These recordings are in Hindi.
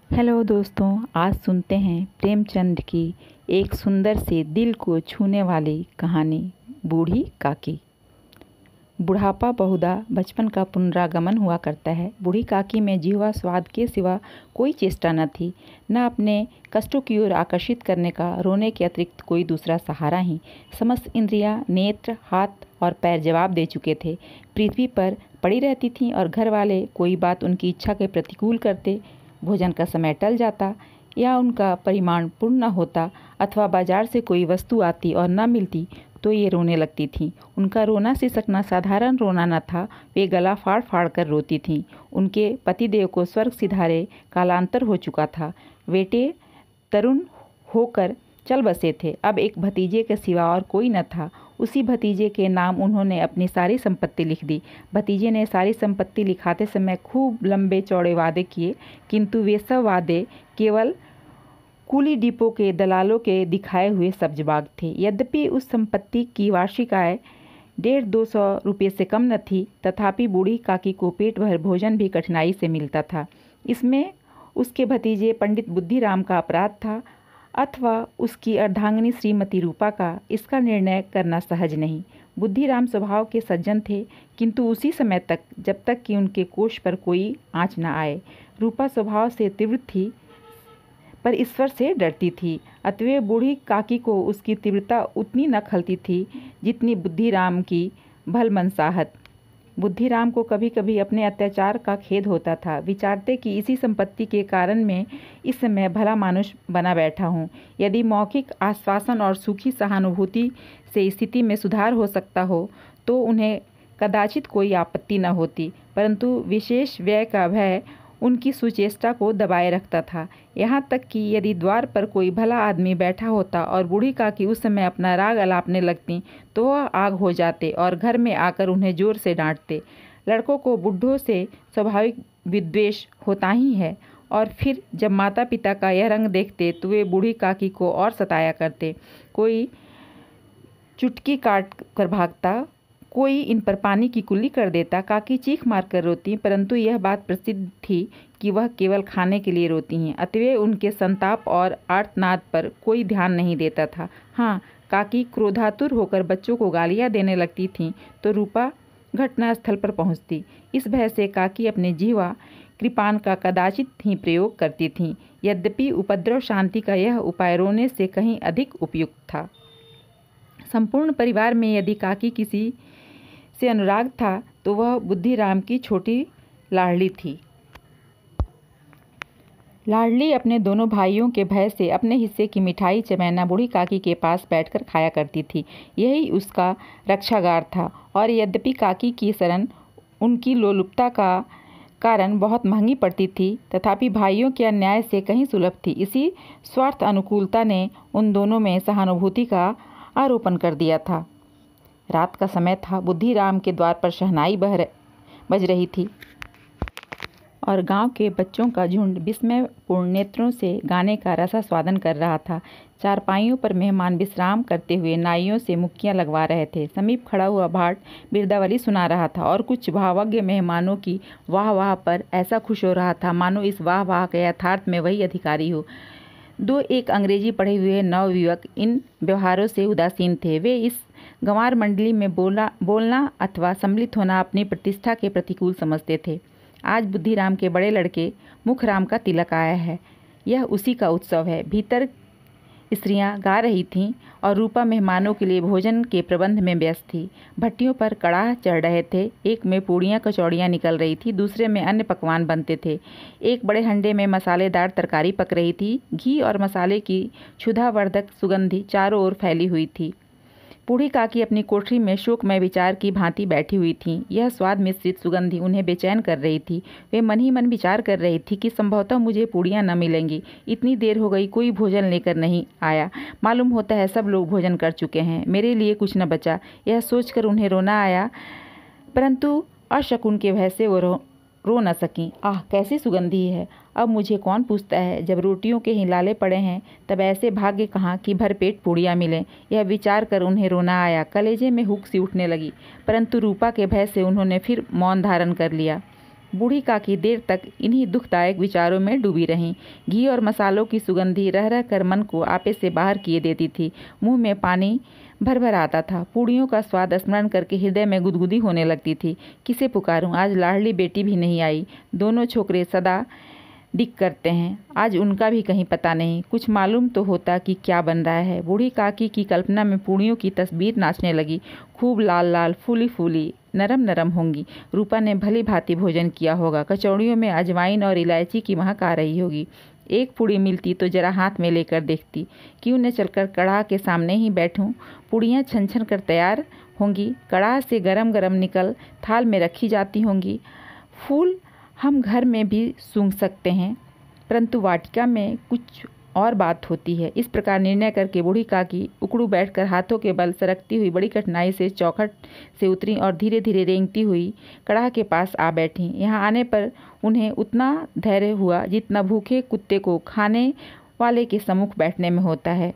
हेलो दोस्तों, आज सुनते हैं प्रेमचंद की एक सुंदर से दिल को छूने वाली कहानी बूढ़ी काकी। बुढ़ापा बहुधा बचपन का पुनरागमन हुआ करता है। बूढ़ी काकी में जिह्वा स्वाद के सिवा कोई चेष्टा न थी, न अपने कष्टों की ओर आकर्षित करने का रोने के अतिरिक्त कोई दूसरा सहारा ही। समस्त इंद्रियां, नेत्र, हाथ और पैर जवाब दे चुके थे। पृथ्वी पर पड़ी रहती थीं और घर वाले कोई बात उनकी इच्छा के प्रतिकूल करते, भोजन का समय टल जाता या उनका परिमाण पूर्ण न होता अथवा बाजार से कोई वस्तु आती और न मिलती तो ये रोने लगती थीं। उनका रोना से सकना साधारण रोना न था, वे गला फाड़ फाड़ कर रोती थीं। उनके पतिदेव को स्वर्ग सिधारे कालांतर हो चुका था। बेटे तरुण होकर चल बसे थे। अब एक भतीजे के सिवा और कोई न था। उसी भतीजे के नाम उन्होंने अपनी सारी संपत्ति लिख दी। भतीजे ने सारी संपत्ति लिखाते समय खूब लंबे चौड़े वादे किए, किंतु वे सब वादे केवल कूली डिपो के दलालों के दिखाए हुए सब्जबाग थे। यद्यपि उस संपत्ति की वार्षिक आय 150-200 रुपये से कम न थी, तथापि बूढ़ी काकी को पेट भर भोजन भी कठिनाई से मिलता था। इसमें उसके भतीजे पंडित बुद्धिराम का अपराध था अथवा उसकी अर्धांगिनी श्रीमती रूपा का, इसका निर्णय करना सहज नहीं। बुद्धिराम स्वभाव के सज्जन थे, किंतु उसी समय तक जब तक कि उनके कोष पर कोई आँच न आए। रूपा स्वभाव से तीव्र थी पर ईश्वर से डरती थी, अतएव बूढ़ी काकी को उसकी तीव्रता उतनी न खलती थी जितनी बुद्धिराम की भलमनसाहत। बुद्धिराम को कभी कभी अपने अत्याचार का खेद होता था। विचारते कि इसी संपत्ति के कारण मैं इस समय भला मानुष बना बैठा हूँ। यदि मौखिक आश्वासन और सूखी सहानुभूति से स्थिति में सुधार हो सकता हो तो उन्हें कदाचित कोई आपत्ति न होती, परंतु विशेष व्यय का भय उनकी सुचेष्टा को दबाए रखता था। यहाँ तक कि यदि द्वार पर कोई भला आदमी बैठा होता और बूढ़ी काकी उस समय अपना राग अलापने लगती तो वह आग हो जाते और घर में आकर उन्हें जोर से डांटते। लड़कों को बुढ़ों से स्वाभाविक विद्वेष होता ही है, और फिर जब माता पिता का यह रंग देखते तो वे बूढ़ी काकी को और सताया करते। कोई चुटकी काट कर भागता, कोई इन पर पानी की कुल्ली कर देता। काकी चीख मार कर रोती, परंतु यह बात प्रसिद्ध थी कि वह केवल खाने के लिए रोती हैं, अतएव उनके संताप और आर्तनाद पर कोई ध्यान नहीं देता था। हाँ, काकी क्रोधातुर होकर बच्चों को गालियाँ देने लगती थीं तो रूपा घटनास्थल पर पहुँचती। इस भय से काकी अपने जिह्वा कृपान का कदाचित ही प्रयोग करती थीं। यद्यपि उपद्रव शांति का यह उपाय रोने से कहीं अधिक उपयुक्त था। संपूर्ण परिवार में यदि काकी किसी से अनुराग था तो वह बुद्धिराम की छोटी लाडली थी। लाडली अपने दोनों भाइयों के भय से अपने हिस्से की मिठाई चमैना बूढ़ी काकी के पास बैठकर खाया करती थी। यही उसका रक्षागार था। और यद्यपि काकी की शरण उनकी लोलुपता का कारण बहुत महंगी पड़ती थी, तथापि भाइयों के अन्याय से कहीं सुलभ थी। इसी स्वार्थ अनुकूलता ने उन दोनों में सहानुभूति का आरोपण कर दिया था। रात का समय था। बुद्धिराम के द्वार पर शहनाई बज रही थी और गांव के बच्चों का झुंड विस्मयपूर्ण नेत्रों से गाने का रसास्वादन कर रहा था। चारपाइयों पर मेहमान विश्राम करते हुए नाइयों से मुक्कियां लगवा रहे थे। समीप खड़ा हुआ भाट बिरदावली सुना रहा था और कुछ भावज्ञ मेहमानों की वाह वाह पर ऐसा खुश हो रहा था मानो इस वाह वाह के यथार्थ में वही अधिकारी हो। दो एक अंग्रेजी पढ़े हुए नवयुवक इन व्यवहारों से उदासीन थे। वे इस गंवार मंडली में बोलना अथवा सम्मिलित होना अपनी प्रतिष्ठा के प्रतिकूल समझते थे। आज बुद्धिराम के बड़े लड़के मुखराम का तिलक आया है, यह उसी का उत्सव है। भीतर स्त्रियां गा रही थीं और रूपा मेहमानों के लिए भोजन के प्रबंध में व्यस्त थी। भट्टियों पर कड़ाह चढ़ रहे थे। एक में पूड़ियाँ कचौड़ियाँ निकल रही थी, दूसरे में अन्य पकवान बनते थे। एक बड़े हंडे में मसालेदार तरकारी पक रही थी। घी और मसाले की क्षुधावर्धक सुगंधी चारों ओर फैली हुई थी। बूढ़ी काकी अपनी कोठरी में शोकमय विचार की भांति बैठी हुई थीं। यह स्वाद मिश्रित सुगंधी उन्हें बेचैन कर रही थी। वे मन ही मन विचार कर रही थी कि संभवतः मुझे पूड़ियाँ न मिलेंगी। इतनी देर हो गई, कोई भोजन लेकर नहीं आया। मालूम होता है सब लोग भोजन कर चुके हैं, मेरे लिए कुछ न बचा। यह सोचकर उन्हें रोना आया, परंतु अशकुन के भय से वो रो न सकीं। आह, कैसी सुगंधी है! अब मुझे कौन पूछता है, जब रोटियों के ही लाले पड़े हैं तब ऐसे भाग्य कहाँ कि भरपेट पूड़ियाँ मिलें। यह विचार कर उन्हें रोना आया। कलेजे में हुक सी उठने लगी, परंतु रूपा के भय से उन्होंने फिर मौन धारण कर लिया। बूढ़ी काकी देर तक इन्हीं दुखदायक विचारों में डूबी रहीं। घी और मसालों की सुगंधी रह रह कर मन को आपे से बाहर किए देती थी। मुंह में पानी भर भर आता था। पूड़ियों का स्वाद स्मरण करके हृदय में गुदगुदी होने लगती थी। किसे पुकारूं? आज लाडली बेटी भी नहीं आई। दोनों छोकरे सदा दिक करते हैं, आज उनका भी कहीं पता नहीं। कुछ मालूम तो होता कि क्या बन रहा है। बूढ़ी काकी की कल्पना में पूड़ियों की तस्वीर नाचने लगी। खूब लाल लाल, फूली फूली, नरम नरम होंगी। रूपा ने भली भांति भोजन किया होगा। कचौड़ियों में अजवाइन और इलायची की महक आ रही होगी। एक पूड़ी मिलती तो जरा हाथ में लेकर देखती। क्यों न चलकर कड़ाह के सामने ही बैठूं। पूड़ियाँ छन छन कर तैयार होंगी। कड़ाह से गरम गरम निकल थाल में रखी जाती होंगी। फूल हम घर में भी सूंघ सकते हैं, परंतु वाटिका में कुछ और बात होती है। इस प्रकार निर्णय करके बूढ़ी काकी उकड़ू बैठकर हाथों के बल सरकती हुई बड़ी कठिनाई से चौखट से उतरी और धीरे धीरे रेंगती हुई कड़ाह के पास आ बैठी। यहाँ आने पर उन्हें उतना धैर्य हुआ जितना भूखे कुत्ते को खाने वाले के सम्मुख बैठने में होता है।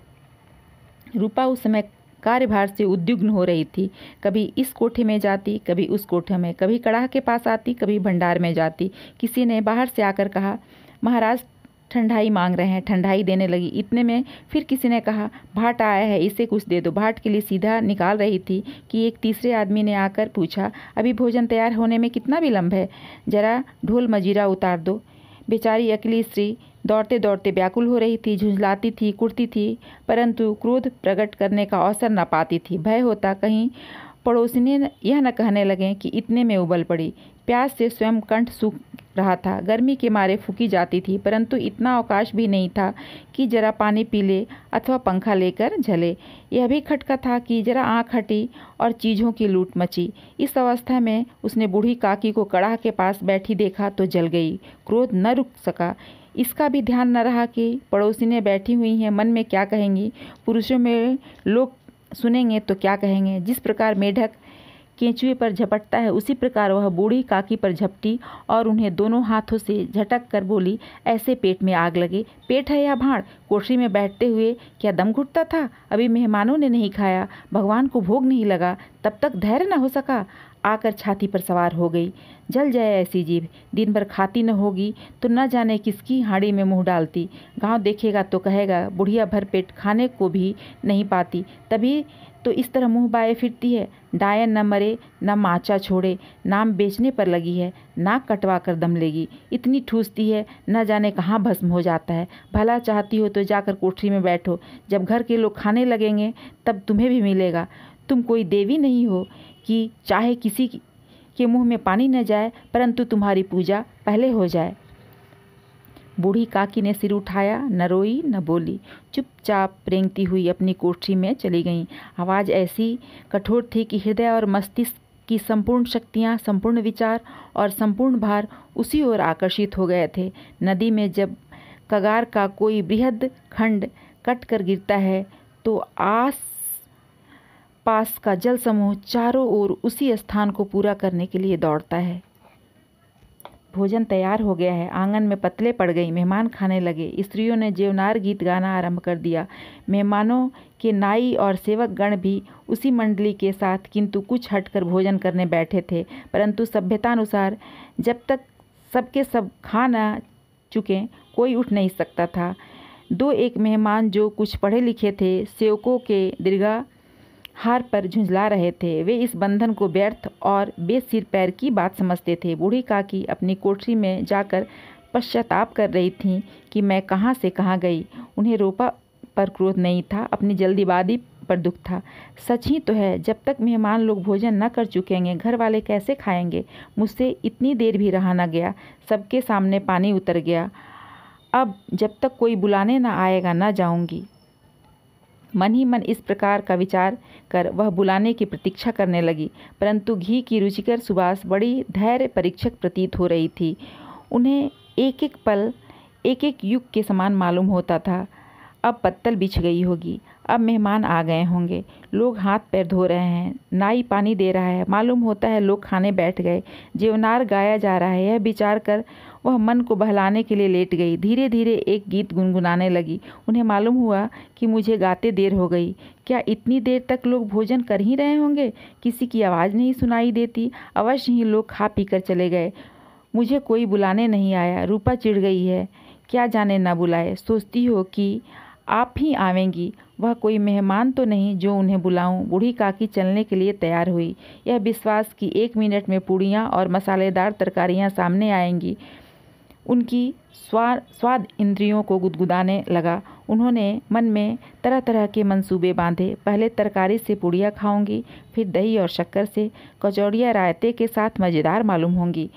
रूपा उस समय कार्यभार से उद्विग्न हो रही थी। कभी इस कोठे में जाती, कभी उस कोठे में, कभी कड़ाह के पास आती, कभी भंडार में जाती। किसी ने बाहर से आकर कहा, महाराज ठंडाई मांग रहे हैं। ठंडाई देने लगी। इतने में फिर किसी ने कहा, भाट आया है, इसे कुछ दे दो। भाट के लिए सीधा निकाल रही थी कि एक तीसरे आदमी ने आकर पूछा, अभी भोजन तैयार होने में कितना विलम्ब है? जरा ढोल मजीरा उतार दो। बेचारी अकेली स्त्री दौड़ते दौड़ते व्याकुल हो रही थी, झुंझलाती थी, कुड़ती थी, परंतु क्रोध प्रकट करने का अवसर न पाती थी। भय होता कहीं पड़ोसिनी यह न कहने लगें कि इतने में उबल पड़ी। प्यास से स्वयं कंठ सूख रहा था। गर्मी के मारे फूकी जाती थी, परंतु इतना अवकाश भी नहीं था कि जरा पानी पी ले अथवा पंखा लेकर झले। यह भी खटका था कि जरा आँख हटी और चीज़ों की लूट मची। इस अवस्था में उसने बूढ़ी काकी को कड़ाह के पास बैठी देखा तो जल गई। क्रोध न रुक सका। इसका भी ध्यान न रहा कि पड़ोसिनें बैठी हुई हैं, मन में क्या कहेंगी, पुरुषों में लोग सुनेंगे तो क्या कहेंगे। जिस प्रकार मेढक केंचुए पर झपटता है, उसी प्रकार वह बूढ़ी काकी पर झपटी और उन्हें दोनों हाथों से झटक कर बोली, ऐसे पेट में आग लगे। पेट है या भाड़? कोठरी में बैठते हुए क्या दम घुटता था? अभी मेहमानों ने नहीं खाया, भगवान को भोग नहीं लगा, तब तक धैर्य न हो सका। आकर छाती पर सवार हो गई। जल जाए ऐसी जीभ, दिन भर खाती न होगी तो न जाने किसकी हाड़ी में मुंह डालती। गांव देखेगा तो कहेगा, बुढ़िया भर पेट खाने को भी नहीं पाती, तभी तो इस तरह मुंह बाए फिरती है। डायन न मरे न माचा छोड़े, नाम बेचने पर लगी है, नाक कटवा कर दम लेगी। इतनी ठूसती है, न जाने कहाँ भस्म हो जाता है। भला चाहती हो तो जाकर कोठरी में बैठो, जब घर के लोग खाने लगेंगे तब तुम्हें भी मिलेगा। तुम कोई देवी नहीं हो कि चाहे किसी के मुंह में पानी न जाए, परंतु तुम्हारी पूजा पहले हो जाए। बूढ़ी काकी ने सिर उठाया, न रोई न बोली, चुपचाप रेंगती हुई अपनी कोठरी में चली गईं। आवाज़ ऐसी कठोर थी कि हृदय और मस्तिष्क की संपूर्ण शक्तियाँ, संपूर्ण विचार और संपूर्ण भार उसी ओर आकर्षित हो गए थे। नदी में जब कगार का कोई बृहद खंड कट कर गिरता है तो आस पास का जल समूह चारों ओर उसी स्थान को पूरा करने के लिए दौड़ता है। भोजन तैयार हो गया है। आंगन में पतले पड़ गई। मेहमान खाने लगे। स्त्रियों ने जेवनार गीत गाना आरंभ कर दिया। मेहमानों के नाई और सेवक गण भी उसी मंडली के साथ किंतु कुछ हटकर भोजन करने बैठे थे, परंतु सभ्यतानुसार जब तक सबके सब खा न चुके कोई उठ नहीं सकता था। दो एक मेहमान जो कुछ पढ़े लिखे थे, सेवकों के दीर्घा हार पर झुंझला रहे थे। वे इस बंधन को व्यर्थ और बेसिर पैर की बात समझते थे। बूढ़ी काकी अपनी कोठरी में जाकर पश्चाताप कर रही थीं कि मैं कहाँ से कहाँ गई। उन्हें रूपा पर क्रोध नहीं था, अपनी जल्दीबाजी पर दुख था। सच ही तो है, जब तक मेहमान लोग भोजन न कर चुकेंगे घर वाले कैसे खाएंगे। मुझसे इतनी देर भी रहा न गया। सबके सामने पानी उतर गया। अब जब तक कोई बुलाने न आएगा न जाऊंगी। मन ही मन इस प्रकार का विचार कर वह बुलाने की प्रतीक्षा करने लगी, परंतु घी की रुचिकर सुबास बड़ी धैर्य परीक्षक प्रतीत हो रही थी। उन्हें एक एक पल एक एक युग के समान मालूम होता था। अब पत्तल बिछ गई होगी, अब मेहमान आ गए होंगे, लोग हाथ पैर धो रहे हैं, नाई पानी दे रहा है, मालूम होता है लोग खाने बैठ गए, जेवनार गाया जा रहा है। यह विचार कर वह मन को बहलाने के लिए लेट गई। धीरे धीरे एक गीत गुनगुनाने लगी। उन्हें मालूम हुआ कि मुझे गाते देर हो गई। क्या इतनी देर तक लोग भोजन कर ही रहे होंगे? किसी की आवाज़ नहीं सुनाई देती। अवश्य ही लोग खा पी कर चले गए। मुझे कोई बुलाने नहीं आया। रूपा चिढ़ गई है, क्या जाने ना बुलाए। सोचती हो कि आप ही आवेंगी, वह कोई मेहमान तो नहीं जो उन्हें बुलाऊं। बूढ़ी काकी चलने के लिए तैयार हुई। यह विश्वास कि 1 मिनट में पूड़ियाँ और मसालेदार तरकारियाँ सामने आएंगी उनकी स्वाद इंद्रियों को गुदगुदाने लगा। उन्होंने मन में तरह तरह के मंसूबे बांधे। पहले तरकारी से पूड़ियाँ खाऊंगी, फिर दही और शक्कर से। कचौड़ियाँ रायते के साथ मज़ेदार मालूम होंगी।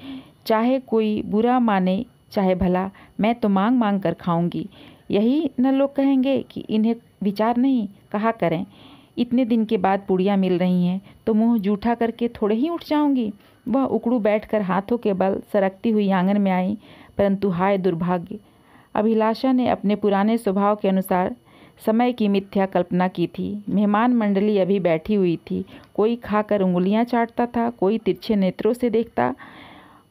चाहे कोई बुरा माने चाहे भला, मैं तो मांग मांग कर खाऊंगी। यही न लोग कहेंगे कि इन्हें विचार नहीं। कहा करें, इतने दिन के बाद पूड़ियाँ मिल रही हैं तो मुँह जूठा करके थोड़े ही उठ जाऊंगी। वह उकड़ू बैठकर हाथों के बल सरकती हुई आंगन में आई। परंतु हाय दुर्भाग्य, अभिलाषा ने अपने पुराने स्वभाव के अनुसार समय की मिथ्या कल्पना की थी। मेहमान मंडली अभी बैठी हुई थी। कोई खाकर उंगलियां चाटता था, कोई तिरछे नेत्रों से देखता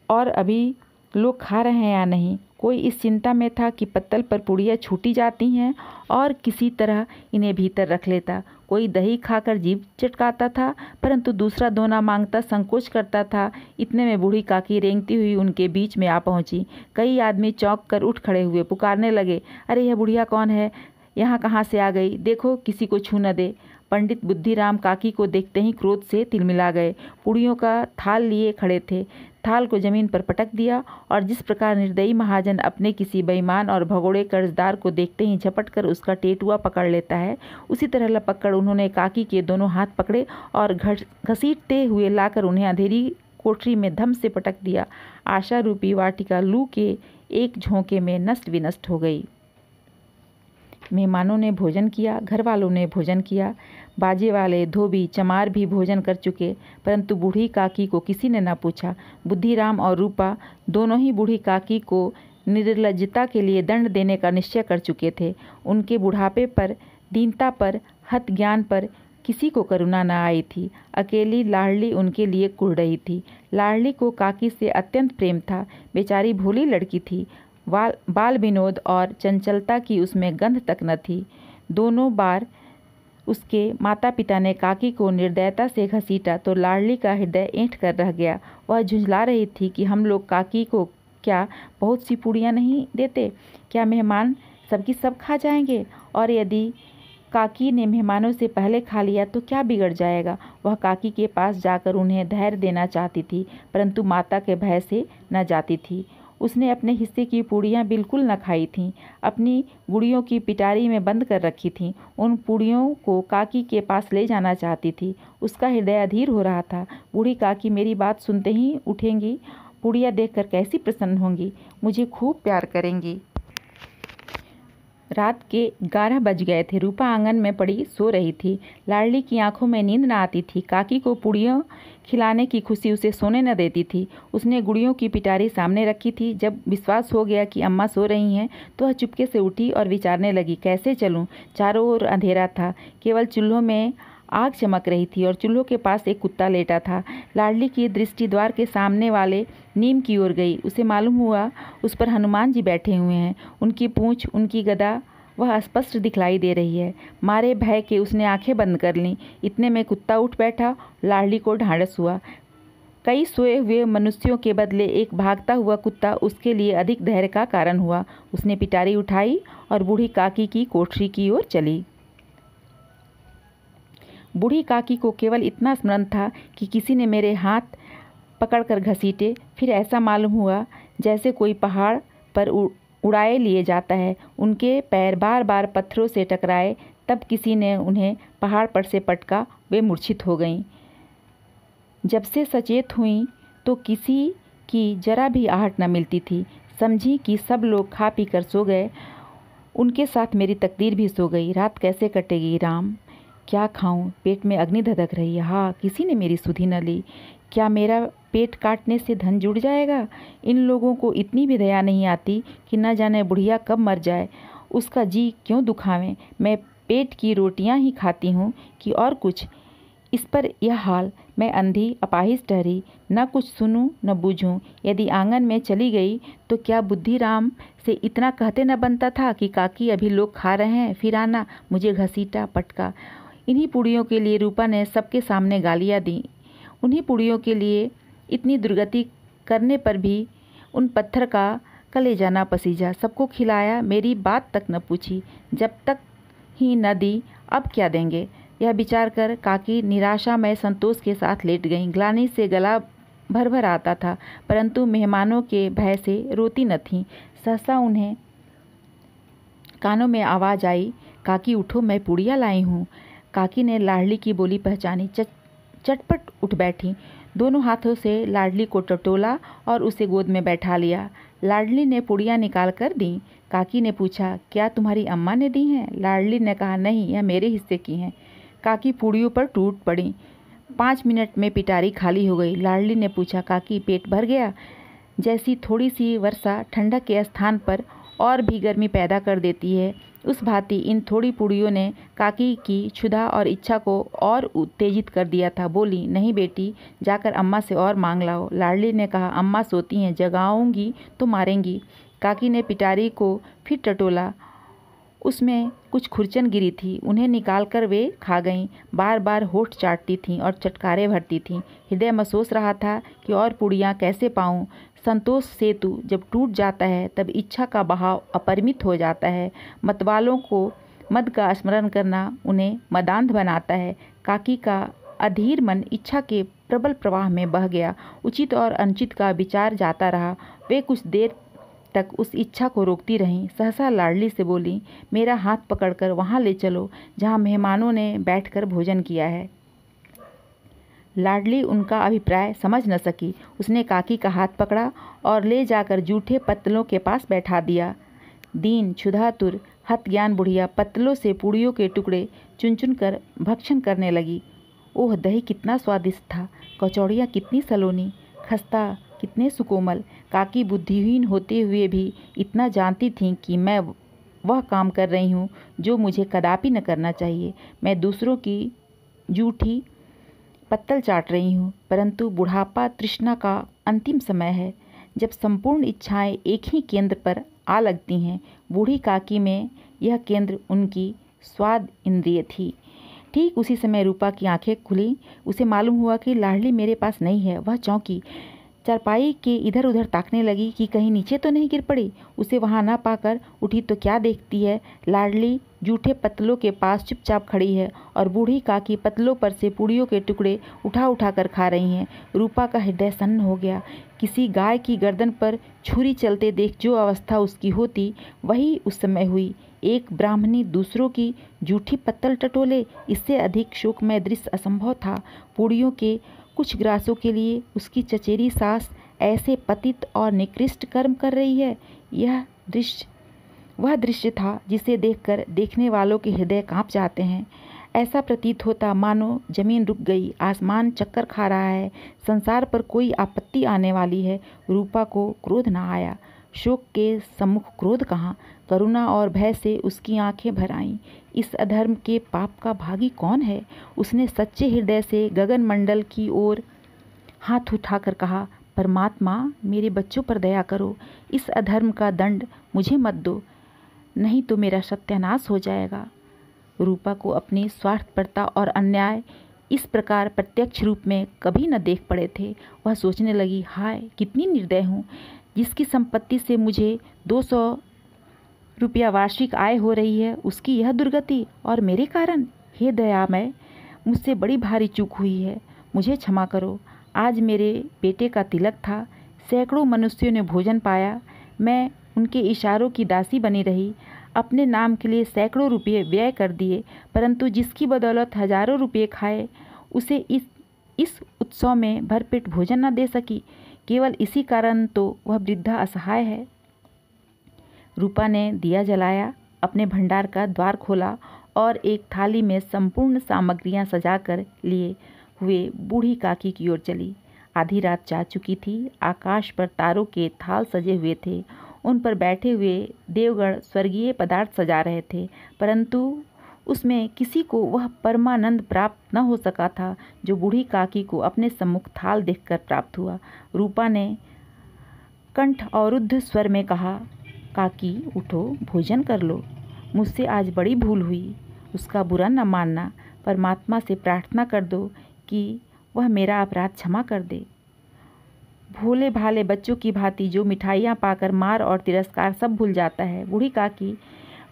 और अभी लोग खा रहे हैं या नहीं। कोई इस चिंता में था कि पत्तल पर पूड़ियाँ छूटी जाती हैं और किसी तरह इन्हें भीतर रख लेता। कोई दही खाकर जीभ चटकाता था, परंतु दूसरा दोना मांगता संकोच करता था। इतने में बूढ़ी काकी रेंगती हुई उनके बीच में आ पहुंची। कई आदमी चौंक कर उठ खड़े हुए, पुकारने लगे, अरे यह बुढ़िया कौन है? यहाँ कहाँ से आ गई? देखो किसी को छू न दे। पंडित बुद्धिराम काकी को देखते ही क्रोध से तिलमिला गए। पूड़ियों का थाल लिए खड़े थे। थाल को जमीन पर पटक दिया और जिस प्रकार निर्दयी महाजन अपने किसी बेईमान और भगोड़े कर्जदार को देखते ही झपट कर उसका टेटुआ पकड़ लेता है, उसी तरह लपक कर उन्होंने काकी के दोनों हाथ पकड़े और घसीटते हुए लाकर उन्हें अंधेरी कोठरी में धम से पटक दिया। आशा रूपी वाटिका लू के एक झोंके में नष्ट विनष्ट हो गई। मेहमानों ने भोजन किया, घर वालों ने भोजन किया, बाजे वाले, धोबी, चमार भी भोजन कर चुके, परंतु बूढ़ी काकी को किसी ने न पूछा। बुद्धिराम और रूपा दोनों ही बूढ़ी काकी को निर्लज्जता के लिए दंड देने का निश्चय कर चुके थे। उनके बुढ़ापे पर, दीनता पर, हत ज्ञान पर किसी को करुणा न आई थी। अकेली लाडली उनके लिए कुढ़ रही थी। लाडली को काकी से अत्यंत प्रेम था। बेचारी भोली लड़की थी। बाल विनोद और चंचलता की उसमें गंध तक न थी। दोनों बार उसके माता पिता ने काकी को निर्दयता से घसीटा तो लाडली का हृदय ऐंठ कर रह गया। वह झुंझला रही थी कि हम लोग काकी को क्या बहुत सी पूड़ियाँ नहीं देते? क्या मेहमान सबकी सब खा जाएंगे? और यदि काकी ने मेहमानों से पहले खा लिया तो क्या बिगड़ जाएगा? वह काकी के पास जाकर उन्हें धैर्य देना चाहती थी, परंतु माता के भय से न जाती थी। उसने अपने हिस्से की पूड़ियाँ बिल्कुल न खाई थीं, अपनी गुड़ियों की पिटारी में बंद कर रखी थीं। उन पूड़ियों को काकी के पास ले जाना चाहती थी। उसका हृदय अधीर हो रहा था। बूढ़ी काकी मेरी बात सुनते ही उठेंगी, पूड़ियाँ देखकर कैसी प्रसन्न होंगी, मुझे खूब प्यार करेंगी। रात के 11 बज गए थे। रूपा आंगन में पड़ी सो रही थी। लाडली की आंखों में नींद न आती थी। काकी को पूड़ियों खिलाने की खुशी उसे सोने न देती थी। उसने गुड़ियों की पिटारी सामने रखी थी। जब विश्वास हो गया कि अम्मा सो रही हैं तो वह चुपके से उठी और विचारने लगी, कैसे चलूं? चारों ओर अंधेरा था, केवल चूल्हों में आग चमक रही थी और चूल्हों के पास एक कुत्ता लेटा था। लाडली की दृष्टि द्वार के सामने वाले नीम की ओर गई। उसे मालूम हुआ उस पर हनुमान जी बैठे हुए हैं। उनकी पूंछ, उनकी गदा वह स्पष्ट दिखलाई दे रही है। मारे भय के उसने आंखें बंद कर लीं। इतने में कुत्ता उठ बैठा। लाडली को ढांढस हुआ। कई सोए हुए मनुष्यों के बदले एक भागता हुआ कुत्ता उसके लिए अधिक धैर्य का कारण हुआ। उसने पिटारी उठाई और बूढ़ी काकी की कोठरी की ओर चली। बूढ़ी काकी को केवल इतना स्मरण था कि किसी ने मेरे हाथ पकड़कर घसीटे। फिर ऐसा मालूम हुआ जैसे कोई पहाड़ पर उड़ाए लिए जाता है। उनके पैर बार बार पत्थरों से टकराए। तब किसी ने उन्हें पहाड़ पर से पटका। वे मूर्छित हो गईं। जब से सचेत हुई तो किसी की जरा भी आहट न मिलती थी। समझी कि सब लोग खा पी कर सो गए। उनके साथ मेरी तकदीर भी सो गई। रात कैसे कटेगी राम? क्या खाऊं? पेट में अग्नि धधक रही है। हाँ, किसी ने मेरी सुधि न ली। क्या मेरा पेट काटने से धन जुड़ जाएगा? इन लोगों को इतनी भी दया नहीं आती कि न जाने बुढ़िया कब मर जाए, उसका जी क्यों दुखावें। मैं पेट की रोटियां ही खाती हूँ कि और कुछ। इस पर यह हाल, मैं अंधी अपाहिज ठहरी, न कुछ सुनूं न बूझूं। यदि आंगन में चली गई तो क्या बुद्धिराम से इतना कहते न बनता था कि काकी अभी लोग खा रहे हैं, फिर आना। मुझे घसीटा, पटका। इन्हीं पुड़ियों के लिए रूपा ने सबके सामने गालियाँ दी। उन्हीं पुड़ियों के लिए इतनी दुर्गति करने पर भी उन पत्थर का कलेजा न पसीजा, सबको खिलाया, मेरी बात तक न पूछी, जब तक ही न दी अब क्या देंगे। यह विचार कर काकी निराशा में संतोष के साथ लेट गईं। ग्लानि से गला भर भर आता था, परंतु मेहमानों के भय से रोती न थीं। सहसा उन्हें कानों में आवाज़ आई, काकी उठो, मैं पूड़ियाँ लाई हूँ। काकी ने लाडली की बोली पहचानी, चटपट उठ बैठी, दोनों हाथों से लाडली को टटोला और उसे गोद में बैठा लिया। लाडली ने पुड़ियाँ निकाल कर दी। काकी ने पूछा, क्या तुम्हारी अम्मा ने दी हैं? लाडली ने कहा, नहीं, यह मेरे हिस्से की हैं। काकी पूड़ियों पर टूट पड़ी। 5 मिनट में पिटारी खाली हो गई। लाडली ने पूछा, काकी पेट भर गया? जैसी थोड़ी सी वर्षा ठंडक के स्थान पर और भी गर्मी पैदा कर देती है, उस भांति इन थोड़ी पूड़ियों ने काकी की क्षुधा और इच्छा को और उत्तेजित कर दिया था। बोली, नहीं बेटी, जाकर अम्मा से और मांग लाओ। लाडली ने कहा, अम्मा सोती हैं, जगाऊंगी तो मारेंगी। काकी ने पिटारी को फिर टटोला। उसमें कुछ खुरचन गिरी थी, उन्हें निकालकर वे खा गईं। बार बार होठ चाटती थीं और चटकारे भरती थीं। हृदय महसूस रहा था कि और पूड़ियाँ कैसे पाऊँ। संतोष सेतु जब टूट जाता है तब इच्छा का बहाव अपरिमित हो जाता है। मतवालों को मद का स्मरण करना उन्हें मदांध बनाता है। काकी का अधीर मन इच्छा के प्रबल प्रवाह में बह गया। उचित और अनुचित का विचार जाता रहा। वे कुछ देर तक उस इच्छा को रोकती रहीं। सहसा लाडली से बोली, मेरा हाथ पकड़कर वहाँ ले चलो जहाँ मेहमानों ने बैठकर भोजन किया है। लाडली उनका अभिप्राय समझ न सकी। उसने काकी का हाथ पकड़ा और ले जाकर जूठे पत्तलों के पास बैठा दिया। दीन क्षुधातुर हत ज्ञान बुढ़िया पत्तलों से पूड़ियों के टुकड़े चुन चुन कर भक्षण करने लगी। ओह, दही कितना स्वादिष्ट था, कचौड़ियाँ कितनी सलोनी, खस्ता कितने सुकोमल। काकी बुद्धिहीन होते हुए भी इतना जानती थीं कि मैं वह काम कर रही हूँ जो मुझे कदापि न करना चाहिए। मैं दूसरों की जूठी पत्तल चाट रही हूँ, परंतु बुढ़ापा तृष्णा का अंतिम समय है, जब संपूर्ण इच्छाएं एक ही केंद्र पर आ लगती हैं। बूढ़ी काकी में यह केंद्र उनकी स्वाद इंद्रिय थी। ठीक उसी समय रूपा की आंखें खुली। उसे मालूम हुआ कि लाडली मेरे पास नहीं है। वह चौंकी, चारपाई के इधर उधर ताकने लगी कि कहीं नीचे तो नहीं गिर पड़ी। उसे वहां ना पाकर उठी तो क्या देखती है, लाडली जूठे पत्तलों के पास चुपचाप खड़ी है और बूढ़ी काकी पत्तलों पर से पूड़ियों के टुकड़े उठा उठा कर खा रही हैं। रूपा का हृदय सन्न हो गया। किसी गाय की गर्दन पर छुरी चलते देख जो अवस्था उसकी होती, वही उस समय हुई। एक ब्राह्मणी दूसरों की जूठी पत्तल टटोले, इससे अधिक शोकमय दृश्य असंभव था। पूड़ियों के कुछ ग्रासों के लिए उसकी चचेरी सास ऐसे पतित और निकृष्ट कर्म कर रही है। वह दृश्य था जिसे देखकर देखने वालों के हृदय कांप जाते हैं। ऐसा प्रतीत होता मानो जमीन रुक गई, आसमान चक्कर खा रहा है, संसार पर कोई आपत्ति आने वाली है। रूपा को क्रोध न आया। शोक के सम्मुख क्रोध कहाँ, करुणा और भय से उसकी आंखें भर आईं। इस अधर्म के पाप का भागी कौन है? उसने सच्चे हृदय से गगन मंडल की ओर हाथ उठाकर कहा, परमात्मा, मेरे बच्चों पर दया करो, इस अधर्म का दंड मुझे मत दो, नहीं तो मेरा सत्यानाश हो जाएगा। रूपा को अपनी स्वार्थपरता और अन्याय इस प्रकार प्रत्यक्ष रूप में कभी न देख पड़े थे। वह सोचने लगी, हाय कितनी निर्दय हूँ, जिसकी संपत्ति से मुझे 200 रुपया वार्षिक आय हो रही है, उसकी यह दुर्गति और मेरे कारण। हे दयामय, मुझसे बड़ी भारी चूक हुई है, मुझे क्षमा करो। आज मेरे बेटे का तिलक था, सैकड़ों मनुष्यों ने भोजन पाया, मैं उनके इशारों की दासी बनी रही, अपने नाम के लिए सैकड़ों रुपये व्यय कर दिए, परंतु जिसकी बदौलत हजारों रुपये खाए, उसे इस उत्सव में भरपेट भोजन न दे सकी। केवल इसी कारण तो वह वृद्धा असहाय है। रूपा ने दिया जलाया, अपने भंडार का द्वार खोला और एक थाली में संपूर्ण सामग्रियां सजाकर लिए हुए बूढ़ी काकी की ओर चली। आधी रात जा चुकी थी। आकाश पर तारों के थाल सजे हुए थे। उन पर बैठे हुए देवगण स्वर्गीय पदार्थ सजा रहे थे, परंतु उसमें किसी को वह परमानंद प्राप्त न हो सका था जो बूढ़ी काकी को अपने सम्मुख थाल देखकर प्राप्त हुआ। रूपा ने कंठ अवरुद्ध स्वर में कहा, काकी उठो, भोजन कर लो, मुझसे आज बड़ी भूल हुई, उसका बुरा न मानना। परमात्मा से प्रार्थना कर दो कि वह मेरा अपराध क्षमा कर दे। भोले भाले बच्चों की भांति जो मिठाइयाँ पाकर मार और तिरस्कार सब भूल जाता है। बूढ़ी काकी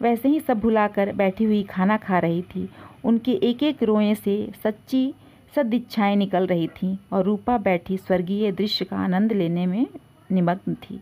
वैसे ही सब भुलाकर बैठी हुई खाना खा रही थी। उनके एक एक रोए से सच्ची सदिच्छाएं निकल रही थीं और रूपा बैठी स्वर्गीय दृश्य का आनंद लेने में निमग्न थी।